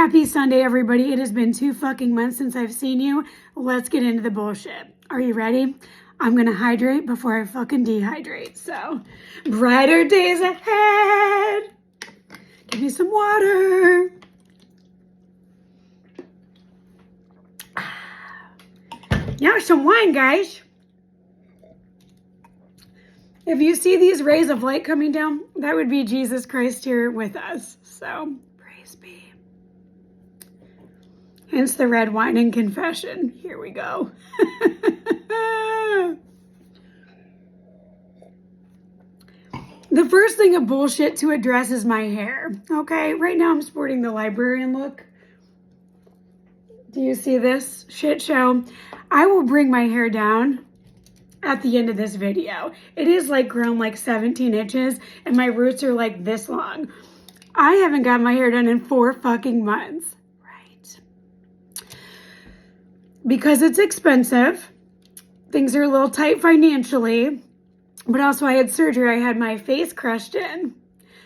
Happy Sunday, everybody. It has been 2 fucking months since I've seen you. Let's get into the bullshit. Are you ready? I'm gonna hydrate before I fucking dehydrate. So, brighter days ahead. Give me some water. Now some wine, guys. If you see these rays of light coming down, that would be Jesus Christ here with us. So, praise be. Hence the red wine and confession. Here we go. The first thing of bullshit to address is my hair. Okay, right now I'm sporting the librarian look. Do you see this shit show? I will bring my hair down at the end of this video. It is like grown like 17 inches and my roots are like this long. I haven't got my hair done in 4 fucking months. Right. Because it's expensive. Things are a little tight financially. But also I had surgery. I had my face crushed in.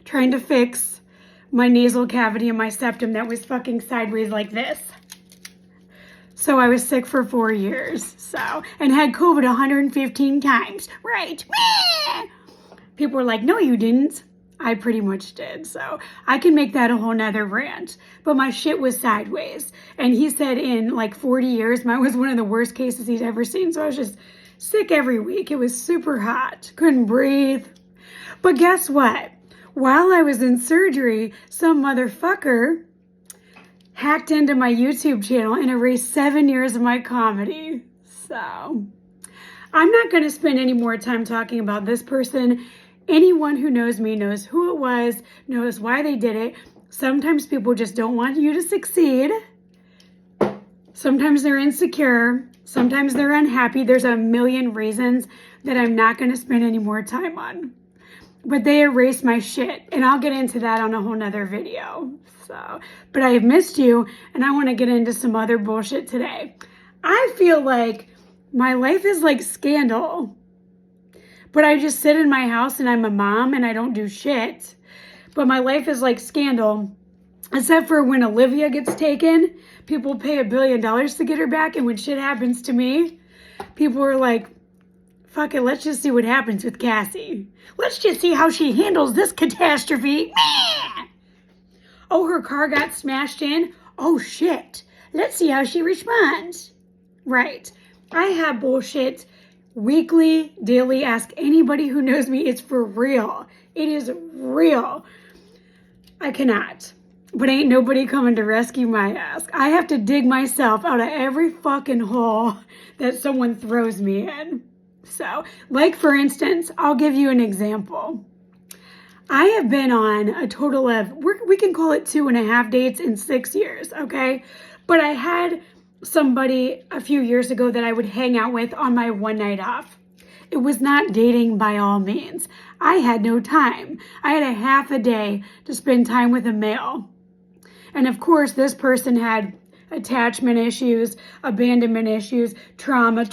Trying to fix my nasal cavity and my septum that was fucking sideways like this. So I was sick for 4 years, and had COVID 115 times, right? People were like, no, you didn't. I pretty much did, so I can make that a whole nother rant. But my shit was sideways. And he said in like 40 years, mine was one of the worst cases he'd ever seen. So I was just sick every week. It was super hot, couldn't breathe. But guess what? While I was in surgery, some motherfucker hacked into my YouTube channel and erased 7 years of my comedy. So, I'm not going to spend any more time talking about this person. Anyone who knows me knows who it was, knows why they did it. Sometimes people just don't want you to succeed. Sometimes they're insecure. Sometimes they're unhappy. There's a million reasons that I'm not going to spend any more time on. But they erased my shit, and I'll get into that on a whole nother video. So, but I have missed you, and I want to get into some other bullshit today. I feel like my life is like Scandal, but I just sit in my house and I'm a mom and I don't do shit. But my life is like Scandal, except for when Olivia gets taken, people pay $1 billion to get her back, and when shit happens to me, people are like, fuck it, let's just see what happens with Cassie. Let's just see how she handles this catastrophe. Oh, her car got smashed in. Oh, shit. Let's see how she responds. Right. I have bullshit weekly, daily. Ask anybody who knows me. It's for real. It is real. I cannot. But ain't nobody coming to rescue my ass. I have to dig myself out of every fucking hole that someone throws me in. So, like for instance, I'll give you an example. I have been on a total of, we can call it 2.5 dates in 6 years, okay? But I had somebody a few years ago that I would hang out with on my one night off. It was not dating by all means. I had no time. I had a half a day to spend time with a male. And of course, this person had attachment issues, abandonment issues, trauma.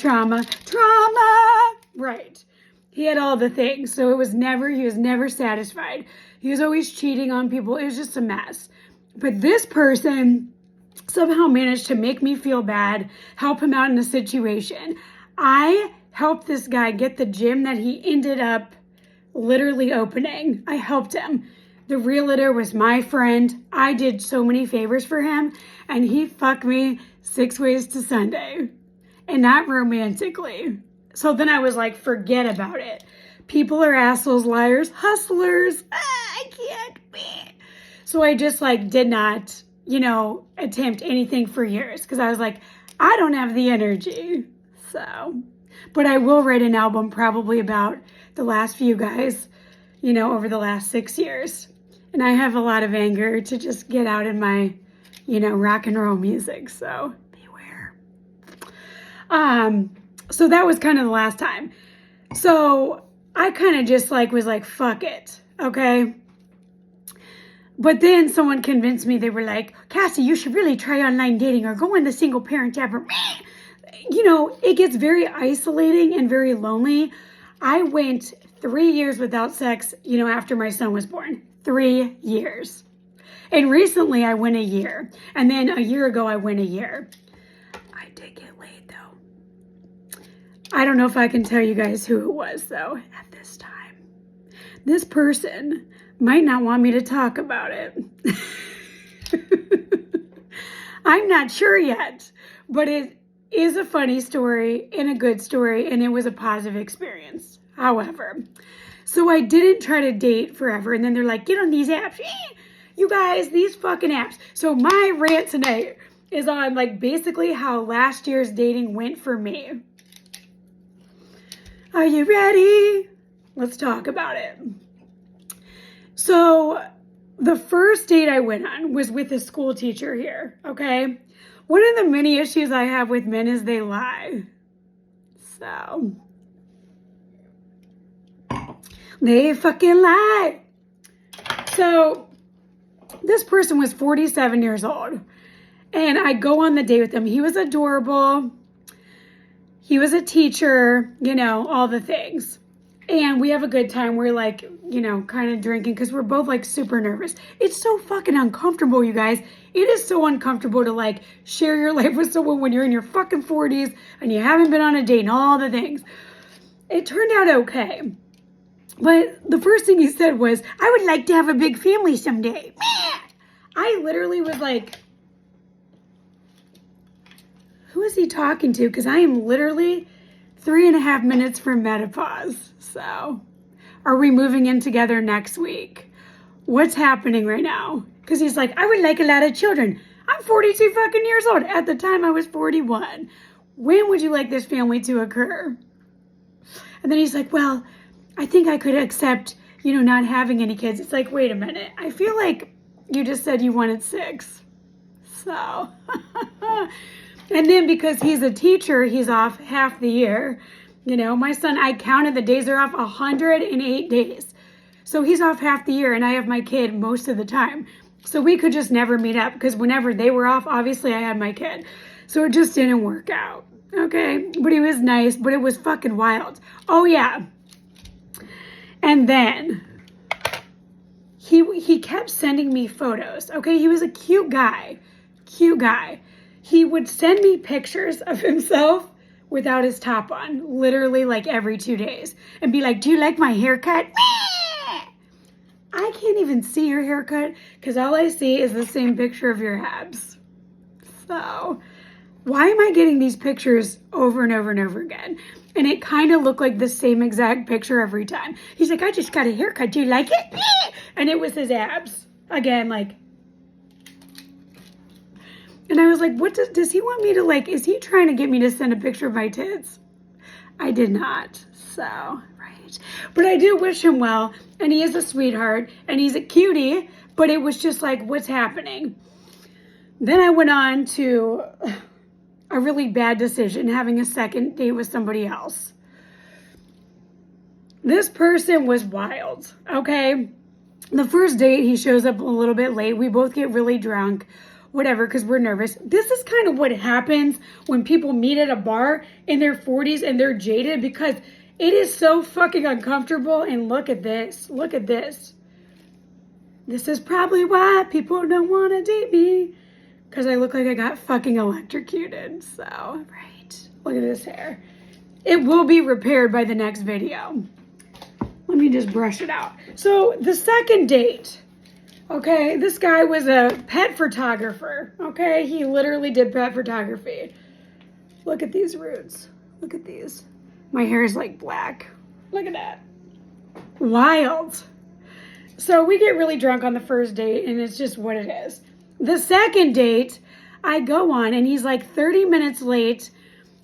Right. He had all the things. So he was never satisfied. He was always cheating on people. It was just a mess. But this person somehow managed to make me feel bad, help him out in the situation. I helped this guy get the gym that he ended up literally opening. I helped him. The realtor was my friend. I did so many favors for him, and he fucked me 6 ways to Sunday, and not romantically. So then I was like, forget about it. People are assholes, liars, hustlers. I can't be. So I just like did not, attempt anything for years because I was like, I don't have the energy. So, but I will write an album probably about the last few guys, over the last 6 years. And I have a lot of anger to just get out in my, rock and roll music. So beware. So that was kind of the last time. So I kind of just was like, fuck it. Okay. But then someone convinced me. They were like, Cassie, you should really try online dating or go in the single parent ever. It gets very isolating and very lonely. I went 3 years without sex, after my son was born. 3 years. And recently I went a year. And then a year ago I went a year. I did get laid though. I don't know if I can tell you guys who it was though at this time. This person might not want me to talk about it. I'm not sure yet, but it is a funny story and a good story, and it was a positive experience. However, so I didn't try to date forever, and then they're like, get on these apps. You guys, these fucking apps. So my rant tonight is on like basically how last year's dating went for me. Are you ready? Let's talk about it. So the first date I went on was with a school teacher here, okay? One of the many issues I have with men is they lie. So, they fucking lie. So, this person was 47 years old, and I go on the date with him. He was adorable. He was a teacher, you know, all the things. And we have a good time. We're like, you know, kind of drinking because we're both like super nervous. It's so fucking uncomfortable, you guys. It is so uncomfortable to like share your life with someone when you're in your fucking 40s and you haven't been on a date and all the things. It turned out okay. But the first thing he said was, I would like to have a big family someday. I literally was like, who is he talking to? Because I am literally 3.5 minutes from menopause. So, are we moving in together next week? What's happening right now? Because he's like, I would like a lot of children. I'm 42 fucking years old. At the time, I was 41. When would you like this family to occur? And then he's like, well, I think I could accept, you know, not having any kids. It's like, wait a minute. I feel like you just said you wanted 6. So, and then because he's a teacher, he's off half the year. You know, my son, I counted the days are off 108 days. So he's off half the year and I have my kid most of the time. So we could just never meet up because whenever they were off, obviously I had my kid. So it just didn't work out. Okay. But he was nice, but it was fucking wild. Oh yeah. And then he kept sending me photos. Okay. He was a cute guy. Cute guy. He would send me pictures of himself without his top on, literally like every 2 days, and be like, do you like my haircut? I can't even see your haircut because all I see is the same picture of your abs. So why am I getting these pictures over and over and over again? And it kind of looked like the same exact picture every time. He's like, I just got a haircut. Do you like it? And it was his abs. Again, like, and I was like, what does he want me to like, is he trying to get me to send a picture of my tits? I did not. So, right. But I do wish him well. And he is a sweetheart. And he's a cutie. But it was just like, what's happening? Then I went on to a really bad decision, having a second date with somebody else. This person was wild. Okay. The first date, he shows up a little bit late. We both get really drunk. Whatever, because we're nervous. This is kind of what happens when people meet at a bar in their 40s and they're jaded because it is so fucking uncomfortable. And look at this. Look at this. This is probably why people don't want to date me. Because I look like I got fucking electrocuted. So, right. Look at this hair. It will be repaired by the next video. Let me just brush it out. So, the second date. Okay, this guy was a pet photographer, okay? He literally did pet photography. Look at these roots. Look at these. My hair is like black. Look at that. Wild. So we get really drunk on the first date, and it's just what it is. The second date, I go on, and he's like 30 minutes late,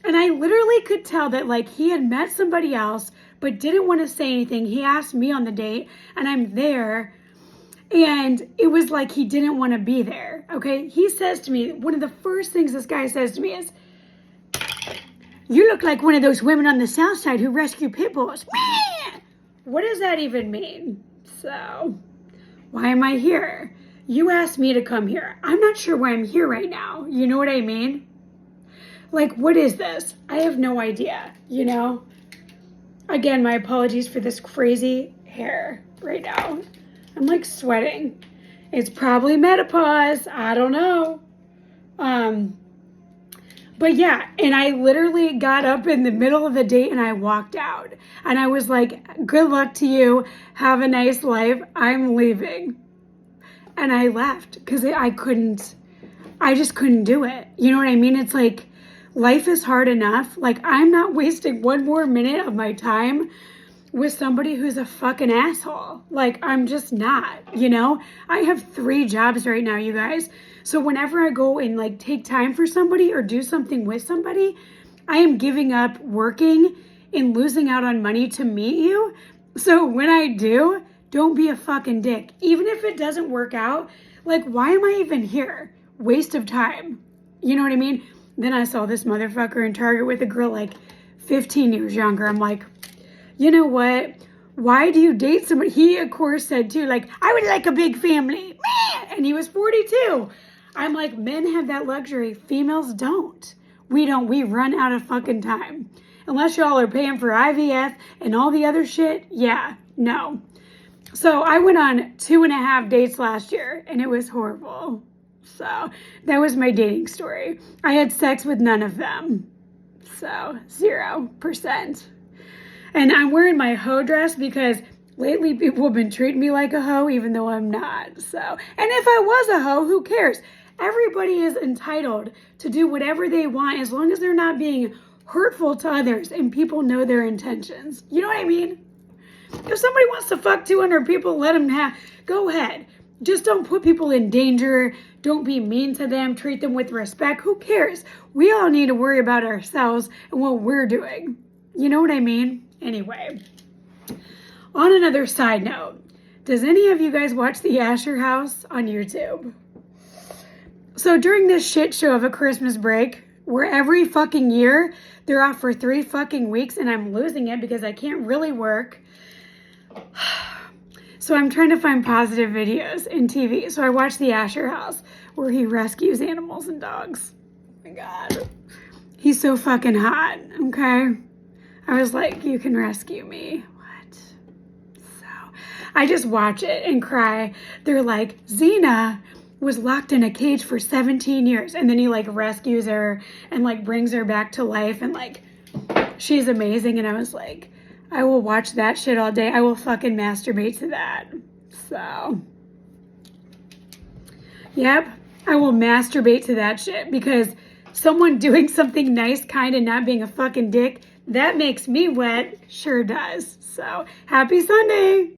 and I literally could tell that like he had met somebody else, but didn't want to say anything. He asked me on the date, and I'm there. And it was like he didn't want to be there, okay? He says to me, one of the first things this guy says to me is, you look like one of those women on the South Side who rescue pit bulls. What does that even mean? So, why am I here? You asked me to come here. I'm not sure why I'm here right now. You know what I mean? Like, what is this? I have no idea, you know? Again, my apologies for this crazy hair right now. I'm like sweating. It's probably menopause. I don't know. But yeah, and I literally got up in the middle of the date and I walked out. And I was like, good luck to you. Have a nice life. I'm leaving. And I left because I just couldn't do it. You know what I mean? It's like, life is hard enough. Like, I'm not wasting one more minute of my time with somebody who's a fucking asshole. Like, I'm just not, you know? I have 3 jobs right now, you guys. So whenever I go and like take time for somebody or do something with somebody, I am giving up working and losing out on money to meet you. So when I do, don't be a fucking dick. Even if it doesn't work out, like, why am I even here? Waste of time. You know what I mean? Then I saw this motherfucker in Target with a girl like 15 years younger. I'm like, you know what? Why do you date somebody? He, of course, said too, like, I would like a big family. And he was 42. I'm like, men have that luxury. Females don't. We don't. We run out of fucking time. Unless y'all are paying for IVF and all the other shit. Yeah, no. So I went on 2.5 dates last year and it was horrible. So that was my dating story. I had sex with none of them. So 0%. And I'm wearing my hoe dress because lately people have been treating me like a hoe even though I'm not. So, and if I was a hoe, who cares? Everybody is entitled to do whatever they want as long as they're not being hurtful to others and people know their intentions. You know what I mean? If somebody wants to fuck 200 people, let them go ahead. Just don't put people in danger. Don't be mean to them. Treat them with respect. Who cares? We all need to worry about ourselves and what we're doing. You know what I mean? Anyway, on another side note, does any of you guys watch The Asher House on YouTube? So during this shit show of a Christmas break, where every fucking year they're off for 3 fucking weeks and I'm losing it because I can't really work. So I'm trying to find positive videos in TV. So I watched The Asher House where he rescues animals and dogs. Oh my God. He's so fucking hot, okay? I was like, you can rescue me. What? So I just watch it and cry. They're like, Xena was locked in a cage for 17 years. And then he like rescues her and like brings her back to life. And like, she's amazing. And I was like, I will watch that shit all day. I will fucking masturbate to that. So, yep, I will masturbate to that shit because someone doing something nice, kind, and not being a fucking dick, that makes me wet. Sure does. So, happy Sunday.